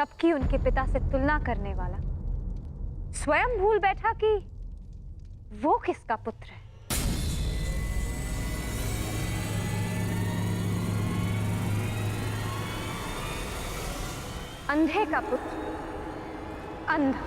सबकी उनके पिता से तुलना करने वाला स्वयं भूल बैठा कि वो किसका पुत्र है। अंधे का पुत्र अंधा।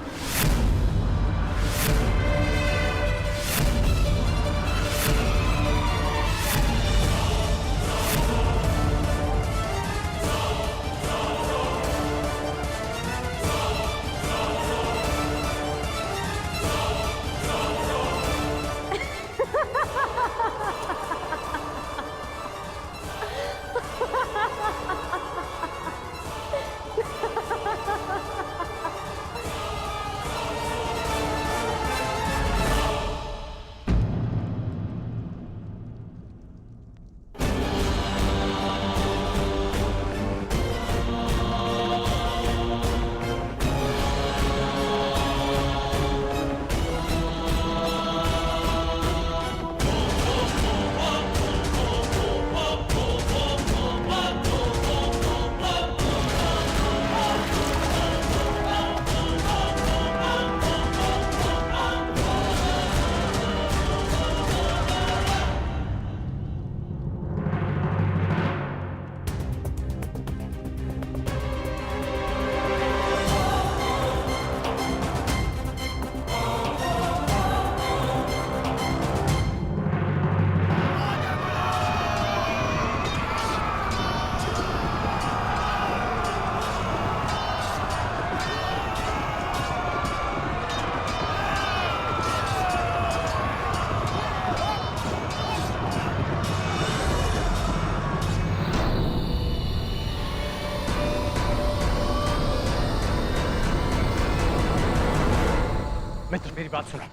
मित्र मेरी बात सुनो,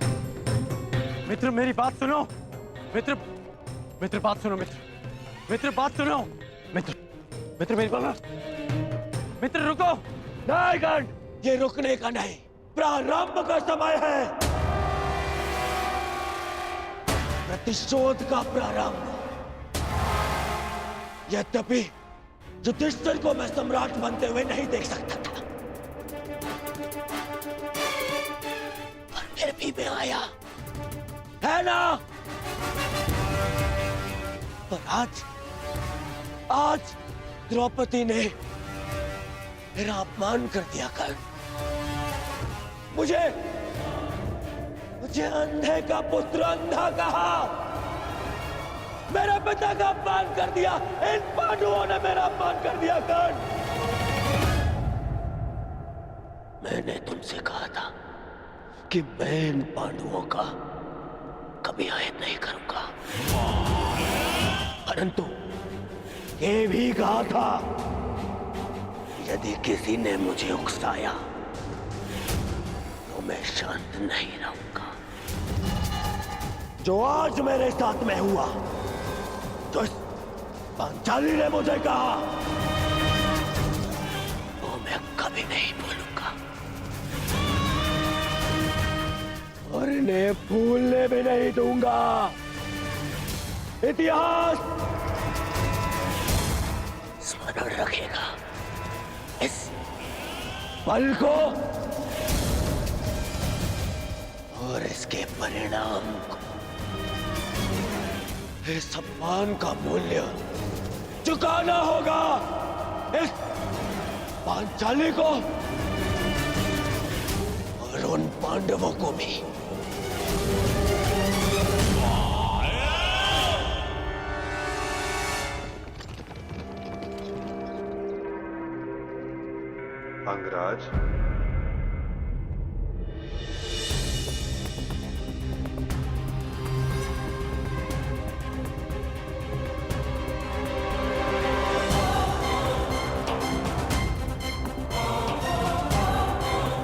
मित्र मेरी बात सुनो, मित्र मित्र बात सुनो, मित्र बात सुनो, मित्र मेरी बात, मित्र रुको। नहीं गण, ये रुकने का नहीं, प्रारंभ का समय है। प्रतिशोध का प्रारंभ। यद्यपि युधिष्ठिर को मैं सम्राट बनते हुए नहीं देख सकता था, फिर भी मैं आया, है ना? पर आज द्रौपदी ने मेरा अपमान कर दिया। कर्ण, मुझे अंधे का पुत्र अंधा कहा, मेरे पिता का अपमान कर दिया। इन पांडवों ने मेरा अपमान कर दिया। कर्ण, मैंने तुमसे कहा था कि मैं इन पांडवों का कभी आयत नहीं करूंगा, परंतु ये भी कहा था यदि किसी ने मुझे उकसाया तो मैं शांत नहीं रहूंगा। जो आज मेरे साथ में हुआ, जो पांचाली ने मुझे कहा, वो मैं कभी नहीं भूलूंगा और इन्हें भूलने भी नहीं दूंगा। इतिहास स्मरण रखेगा इस पल को और इसके परिणाम को। इस अपमान का मूल्य चुकाना होगा इस पांचाली को और उन पांडवों को भी। अंगराज,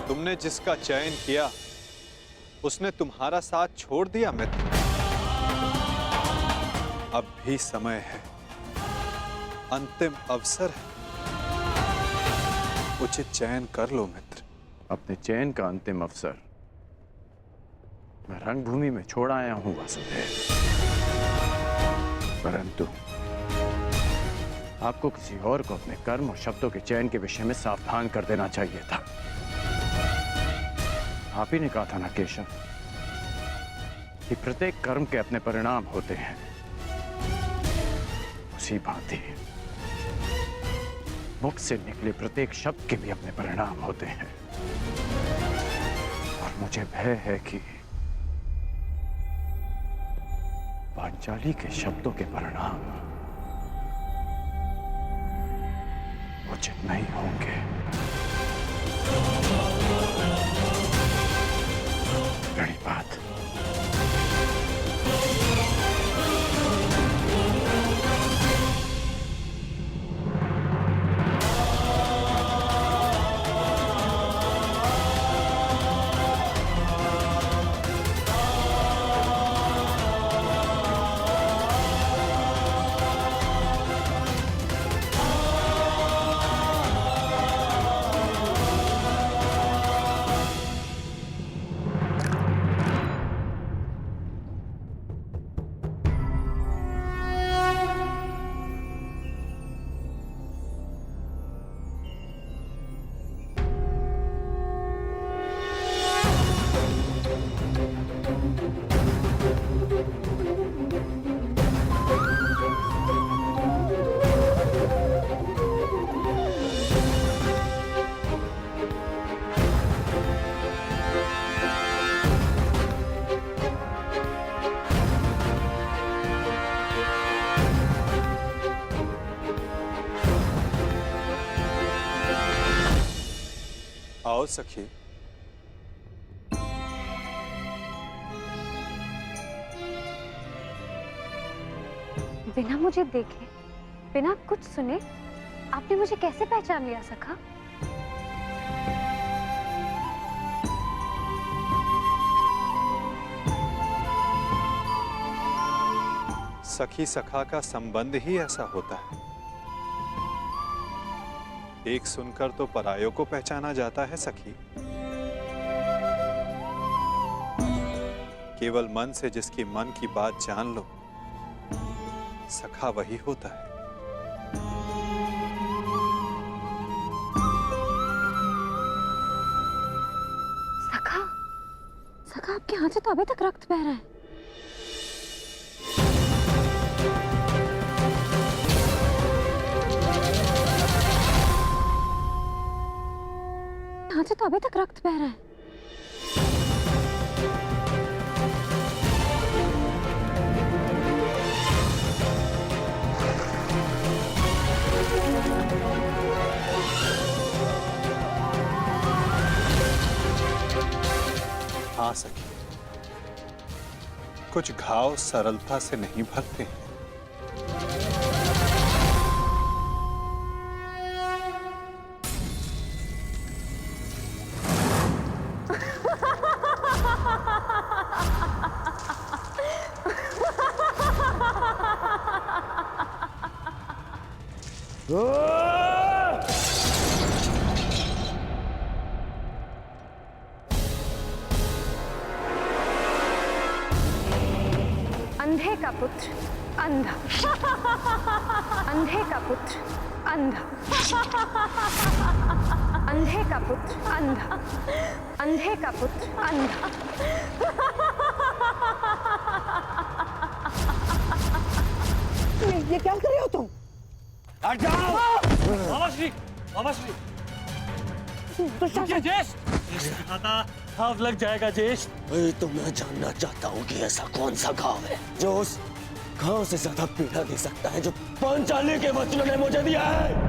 तुमने जिसका चयन किया उसने तुम्हारा साथ छोड़ दिया मित्र। अब भी समय है, अंतिम अवसर है, उचित चयन कर लो मित्र। अपने चयन का अंतिम अवसर मैं रंगभूमि में छोड़ आया हूं वासुदेव, परंतु आपको किसी और को अपने कर्म और शब्दों के चयन के विषय में सावधान कर देना चाहिए था। आप ही ने कहा था ना केशव कि प्रत्येक कर्म के अपने परिणाम होते हैं। उसी भांति मुख से निकले प्रत्येक शब्द के भी अपने परिणाम होते हैं। और मुझे भय है कि पांचाली के शब्दों के परिणाम उचित नहीं होंगे। बड़ी बात। आओ सखी। बिना मुझे देखे, बिना कुछ सुने आपने मुझे कैसे पहचान लिया सखा? सखी सखा का संबंध ही ऐसा होता है। एक सुनकर तो परायों को पहचाना जाता है सखी। केवल मन से जिसकी मन की बात जान लो, सखा वही होता है। सखा, सखा आपके हाथ से तो अभी तक रक्त बह रहा है। हाथ से तो अभी तक रक्त बह रहा है। हाँ सखी, कुछ घाव सरलता से नहीं भरते हैं। अंधे का पुत्र अंधा, अंधे का पुत्र अंधा, अंधे का पुत्र अंधा, अंधे का पुत्र अंधा। ये क्या कर रहे हो तुम? हट जाओ! बाबा श्री, बाबा श्री। रुकिए जेश! खाता घाव लग जाएगा जेश। तो मैं जानना चाहता हूँ कि ऐसा कौन सा घाव है जो उस घाव से ज्यादा पीड़ा दे सकता है जो पांचाली के वचनों ने मुझे दिया है।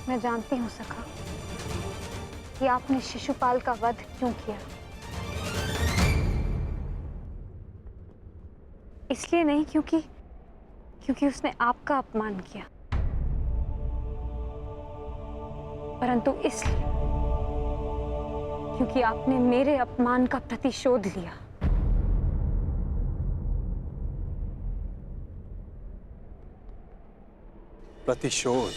मैं जानती हूँ सखा, कि आपने शिशुपाल का वध क्यों किया। इसलिए नहीं क्योंकि उसने आपका अपमान किया, परंतु इसलिए क्योंकि आपने मेरे अपमान का प्रतिशोध लिया। प्रतिशोध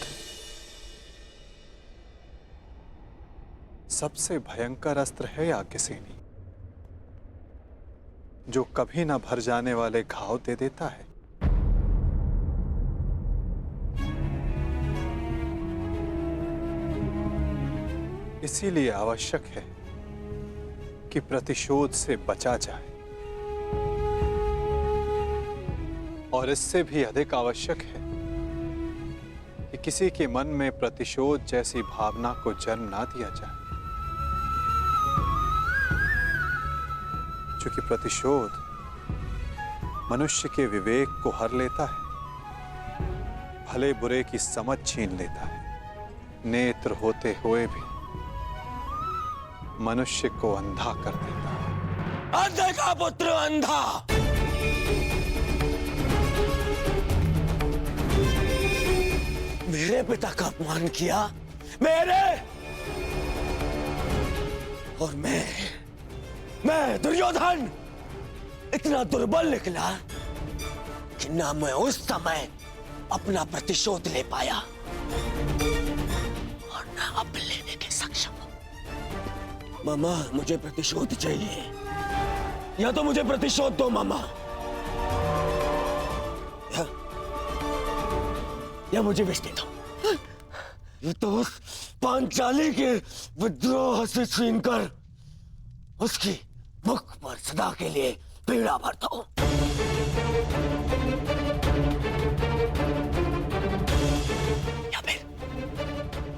सबसे भयंकर अस्त्र है याज्ञसेनी, जो कभी ना भर जाने वाले घाव दे देता है। इसीलिए आवश्यक है कि प्रतिशोध से बचा जाए, और इससे भी अधिक आवश्यक है कि किसी के मन में प्रतिशोध जैसी भावना को जन्म ना दिया जाए, क्योंकि प्रतिशोध मनुष्य के विवेक को हर लेता है, भले बुरे की समझ छीन लेता है, नेत्र होते हुए भी मनुष्य को अंधा कर देता है। अंधे का पुत्र अंधा। मेरे पिता का अपमान किया, मेरे, और मैं दुर्योधन इतना दुर्बल निकला कि ना मैं उस समय अपना प्रतिशोध ले पाया और ना अब लेने के सक्षम हूं। मामा, मुझे प्रतिशोध चाहिए, या तो मुझे प्रतिशोध दो मामा, या मुझे विष दे दो। ये तो उस पांचाली के विद्रोह से छीनकर उसकी मुख पर सदा के लिए पीड़ा भरता हूं।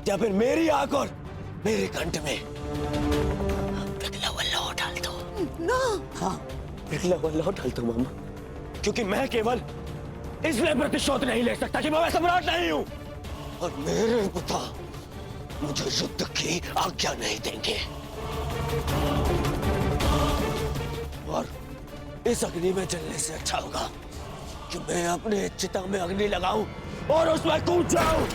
या फिर मेरी आंख और मेरे कंठ में पिघला हुआ लौह डाल दो ना। हाँ, पिघला हुआ लौह डाल दो मामा, क्योंकि मैं केवल इसलिए प्रतिशोध नहीं ले सकता कि मैं सम्राट नहीं हूं, और मेरे पिता मुझे युद्ध की आज्ञा नहीं देंगे। और इस अग्नि में जलने से अच्छा होगा कि मैं अपने चिता में अग्नि लगाऊं और उसमें कूद जाऊं।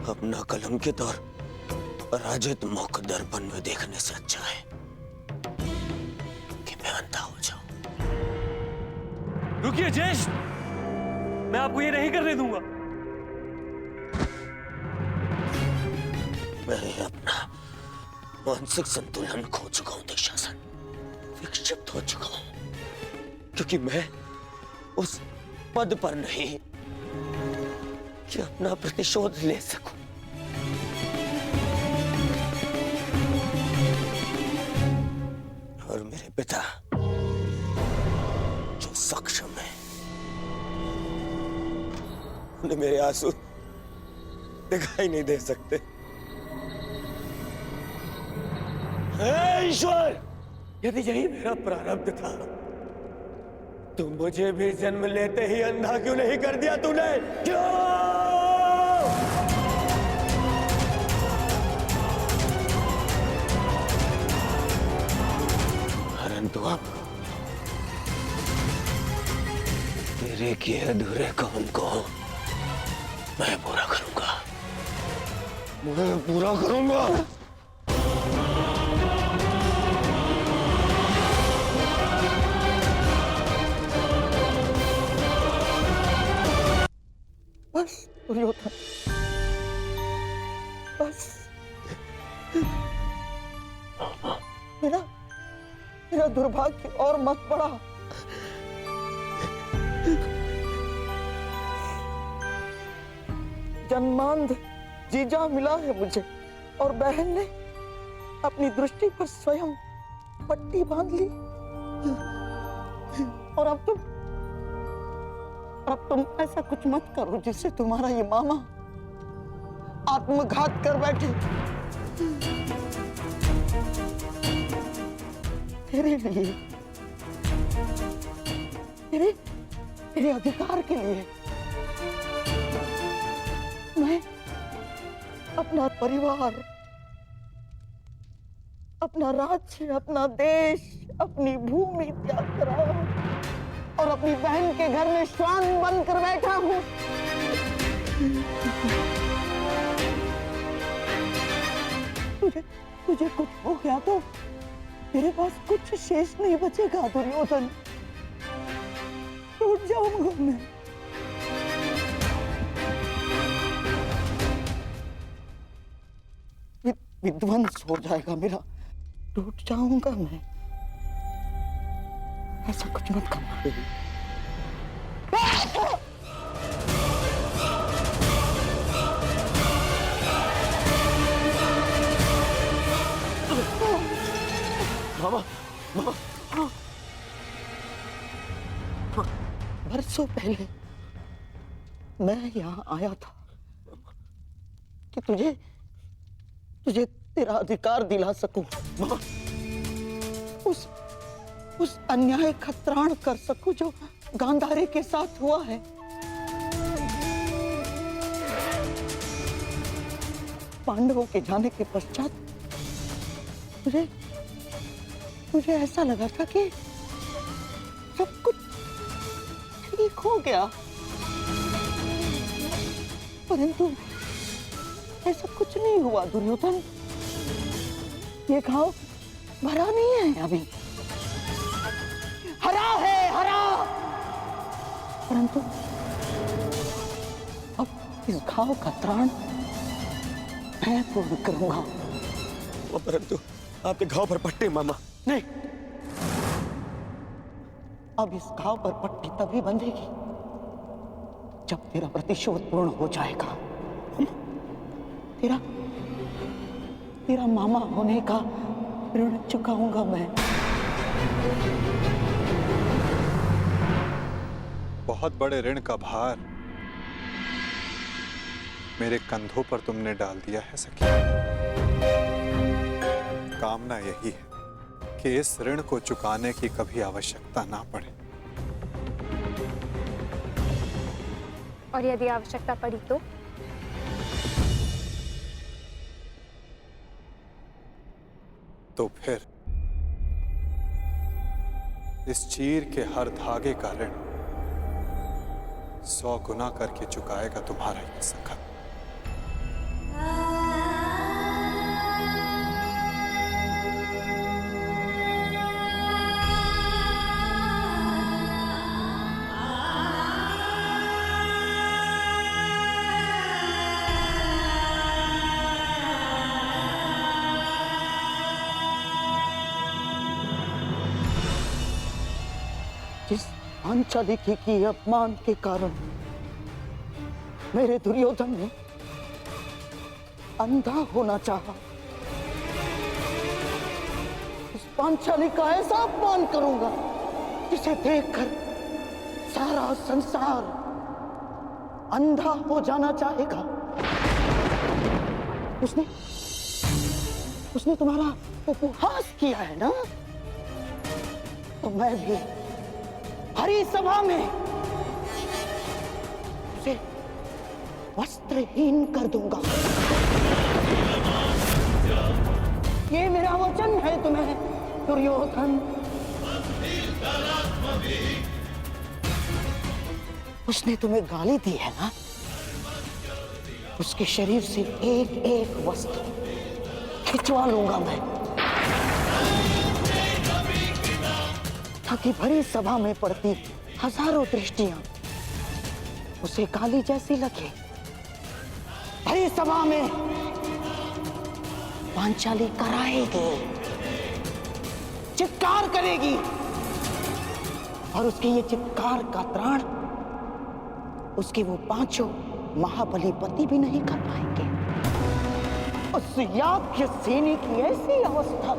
अपना कलंकित और पराजित मुख दर्पण में देखने से अच्छा है कि मैं अंधा हो जाऊं। रुकिए ज्येष्ठ, मैं आपको ये नहीं करने दूंगा। मैं अपना मानसिक संतुलन खो चुका हूं दुशासन, विक्षिप्त हो चुका हूं, क्योंकि मैं उस पद पर नहीं कि अपना प्रतिशोध ले सकूं। और मेरे पिता जो सक्षम है, उन्हें मेरे आंसू दिखाई नहीं दे सकते। हे ईश्वर, यदि यही मेरा प्रारब्ध था तो मुझे भी जन्म लेते ही अंधा क्यों नहीं कर दिया तूने? क्यों? परंतु अब तेरे किए अधूरे काम को मैं पूरा करूंगा, मैं पूरा करूंगा। बस दुर्योधन, बस। मेरा दुर्भाग्य और मत बढ़ा। जन्मांध जीजा मिला है मुझे, और बहन ने अपनी दृष्टि पर स्वयं पट्टी बांध ली, और अब तुम ऐसा कुछ मत करो जिससे तुम्हारा ये मामा आत्मघात कर बैठे। तेरे लिए मेरे मेरे अधिकार के लिए। मैं अपना परिवार, अपना राज्य, अपना देश, अपनी भूमि त्याग कर आया हूं और अपनी बहन के घर में श्वान बनकर बैठा हूं। तुझे कुछ हो गया तो मेरे पास कुछ शेष नहीं बचेगा दुर्योधन। टूट जाऊंगा मैं। विध्वंस हो जाएगा मेरा, टूट जाऊंगा मैं। ऐसा कुछ मत करना बेबी। मामा, मामा, बरसों पहले मैं यहाँ आया था कि तुझे तेरा अधिकार दिला सकूं। मामा, उस अन्याय का त्राण कर सकूं जो गांधारी के साथ हुआ है। पांडवों के जाने के पश्चात मुझे ऐसा लगा था कि सब कुछ ठीक हो गया, परंतु ऐसा कुछ नहीं हुआ दुर्योधन। ये घाव भरा नहीं है अभी, हरा है, हरा। परंतु अब इस घाव का त्राण मैं पूर्ण करूंगा। परंतु आपके घाव पर पट्टी मामा। नहीं, अब इस घाव पर पट्टी तभी बंधेगी जब तेरा प्रतिशोध पूर्ण हो जाएगा। तेरा मामा होने का ऋण चुकाऊंगा मैं। बहुत बड़े ऋण का भार मेरे कंधों पर तुमने डाल दिया है सखी। कामना यही है कि इस ऋण को चुकाने की कभी आवश्यकता ना पड़े। और यदि आवश्यकता पड़ी तो फिर इस चीर के हर धागे का ऋण 100 गुना करके चुकाएगा तुम्हारा ये सखा। जिस पांचाली की अपमान के कारण मेरे दुर्योधन ने अंधा होना चाहा, उस पांचाली का ऐसा अपमान करूंगा जिसे देखकर सारा संसार अंधा हो जाना चाहेगा। उसने तुम्हारा उपहास किया है ना, तो मैं भी हरी सभा में उसे वस्त्रहीन कर दूंगा। ये मेरा वचन है तुम्हें दुर्योधन। उसने तुम्हें गाली दी है ना, उसके शरीर से एक एक वस्त्र खिंचवा लूंगा मैं, ताकि भरी सभा में पड़ती हजारों दृष्टियां उसे गाली जैसी लगे। भरी सभा में पांचाली कराएगी, चित्कार करेगी, और उसके ये चित्कार का त्राण उसके वो 5 महाबली पति भी नहीं कर पाएंगे। उस याज्ञ सेनी की ऐसी अवस्था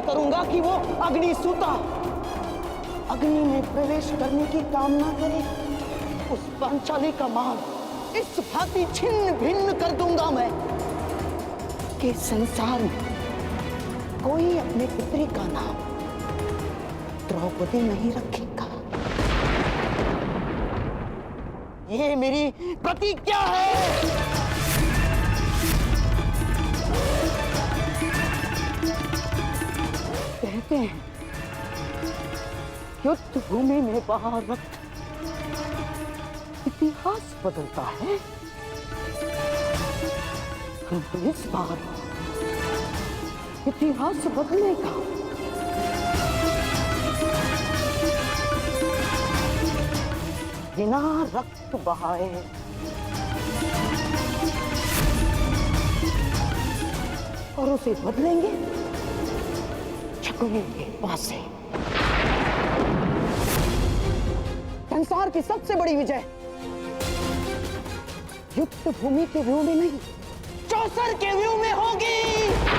करूंगा कि वो अग्निसूता अग्नि में प्रवेश करने की कामना करे। उस पांचाली का मान इस भांति छिन्न भिन्न कर दूंगा मैं कि संसार में कोई अपने पुत्री का नाम द्रौपदी नहीं रखेगा। ये मेरी प्रतिज्ञा है। कहते हैं युद्ध भूमि में बहा रक्त इतिहास बदलता है, किंतु इस बार इतिहास बदलेगा। बिना रक्त बहाए और उसे बदलेंगे शकुनी के पासे। संसार की सबसे बड़ी विजय युद्ध भूमि के व्यू में नहीं, चौसर के व्यू में होगी।